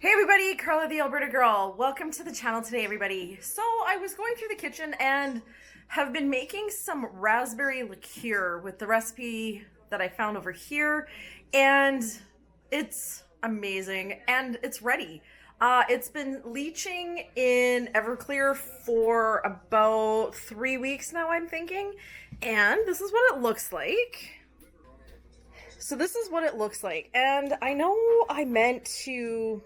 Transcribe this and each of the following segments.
Hey everybody, Carla the Alberta girl. Welcome to the channel today, everybody. So I was going through the kitchen and have been making some raspberry liqueur with the recipe that I found over here, and it's amazing and it's ready. It's been leaching in Everclear for about 3 weeks now, I'm thinking, and this is what it looks like. So this is what it looks like, and I know I meant to...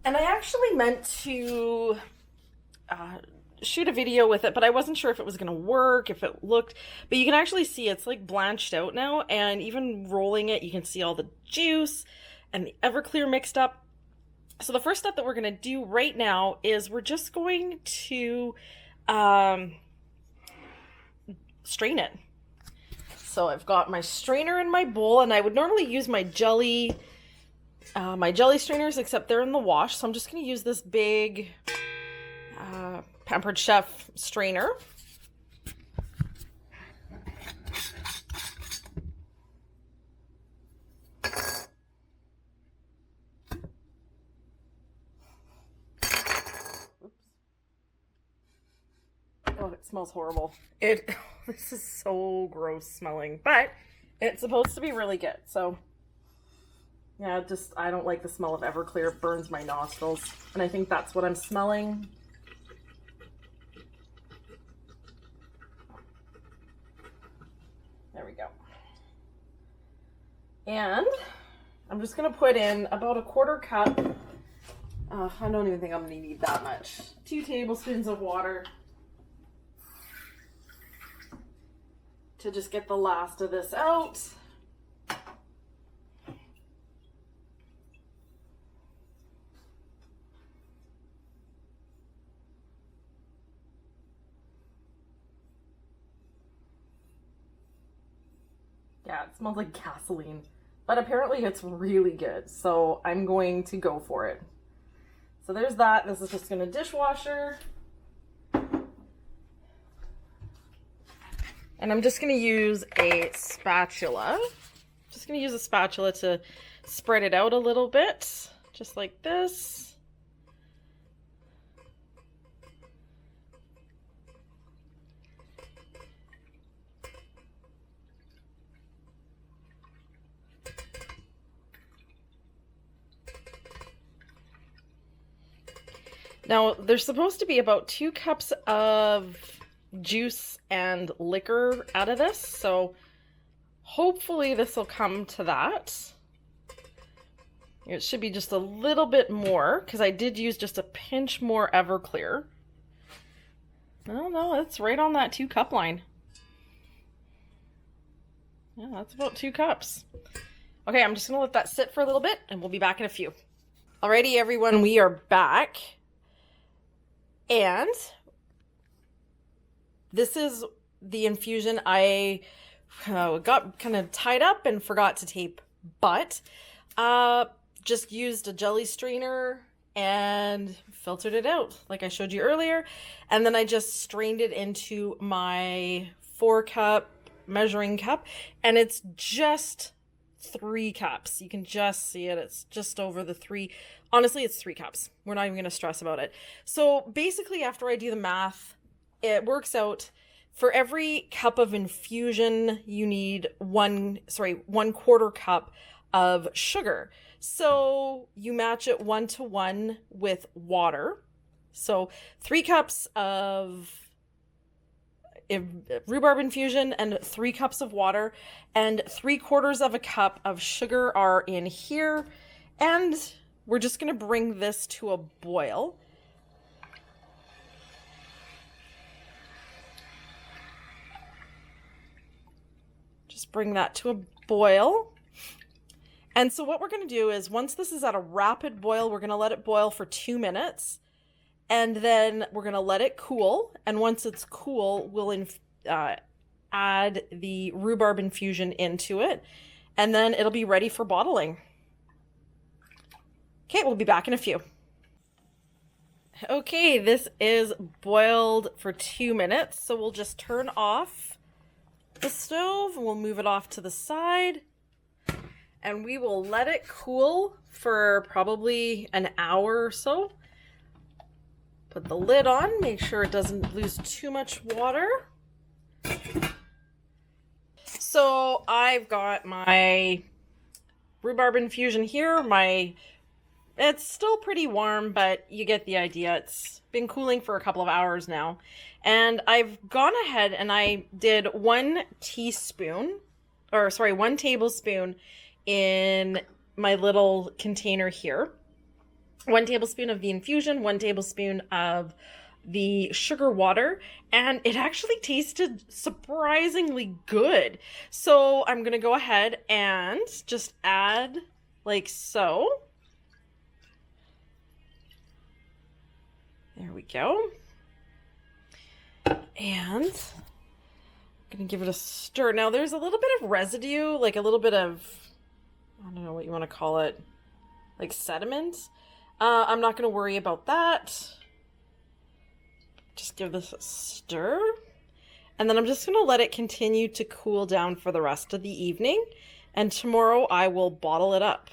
And I actually meant to shoot a video with it, but I wasn't sure if it was going to work, if it looked... But you can actually see it's like blanched out now, and even rolling it, you can see all the juice and the Everclear mixed up. So the first step that we're going to do right now is we're just going to strain it. So I've got my strainer in my bowl, and I would normally use my jelly strainers, except they're in the wash. So I'm just going to use this big Pampered Chef strainer. Oops. Oh, it smells horrible. This is so gross smelling, but it's supposed to be really good. So yeah, I don't like the smell of Everclear. It burns my nostrils. And I think that's what I'm smelling. There we go. And I'm just going to put in about a quarter cup. I don't even think I'm going to need that much. 2 tablespoons of water to just get the last of this out. Yeah, it smells like gasoline, but apparently it's really good, so I'm going to go for it. So there's that. This is just going to dishwasher. And I'm just going to use a spatula. Just going to use a spatula to spread it out a little bit, just like this. Now, there's supposed to be about 2 cups of juice and liquor out of this, so hopefully this will come to that. It should be just a little bit more, because I did use just a pinch more Everclear. No, it's right on that 2 cup line. Yeah, that's about 2 cups. Okay, I'm just going to let that sit for a little bit, and we'll be back in a few. Alrighty, everyone, we are back. And this is the infusion I got kind of tied up and forgot to tape, but just used a jelly strainer and filtered it out like I showed you earlier. And then I just strained it into my 4-cup measuring cup, and it's just 3 cups. You can just see it. It's just over the 3. Honestly, it's 3 cups. We're not even going to stress about it. So basically, after I do the math, it works out for every cup of infusion, you need 1/4 cup of sugar. So you match it 1-to-1 with water. So 3 cups of rhubarb infusion and 3 cups of water, and 3/4 of a cup of sugar are in here. And we're just going to bring this to a boil. Just bring that to a boil. And so what we're going to do is, once this is at a rapid boil, we're going to let it boil for 2 minutes. And then we're going to let it cool. And once it's cool, we'll add the rhubarb infusion into it. And then it'll be ready for bottling. Okay, we'll be back in a few. Okay, this is boiled for 2 minutes. So we'll just turn off the stove. We'll move it off to the side. and we will let it cool for probably an hour or so. Put the lid on, make sure it doesn't lose too much water. So I've got my rhubarb infusion here. It's still pretty warm, but you get the idea. It's been cooling for a couple of hours now. And I've gone ahead and I did 1 tablespoon in my little container here. 1 tablespoon of the infusion, 1 tablespoon of the sugar water, and it actually tasted surprisingly good. So I'm gonna go ahead and just add like so. There we go. And I'm gonna give it a stir. Now there's a little bit of residue, like a little bit of, I don't know what you want to call it, like sediment. I'm not gonna worry about that. Just give this a stir. And then I'm just gonna let it continue to cool down for the rest of the evening. And tomorrow I will bottle it up.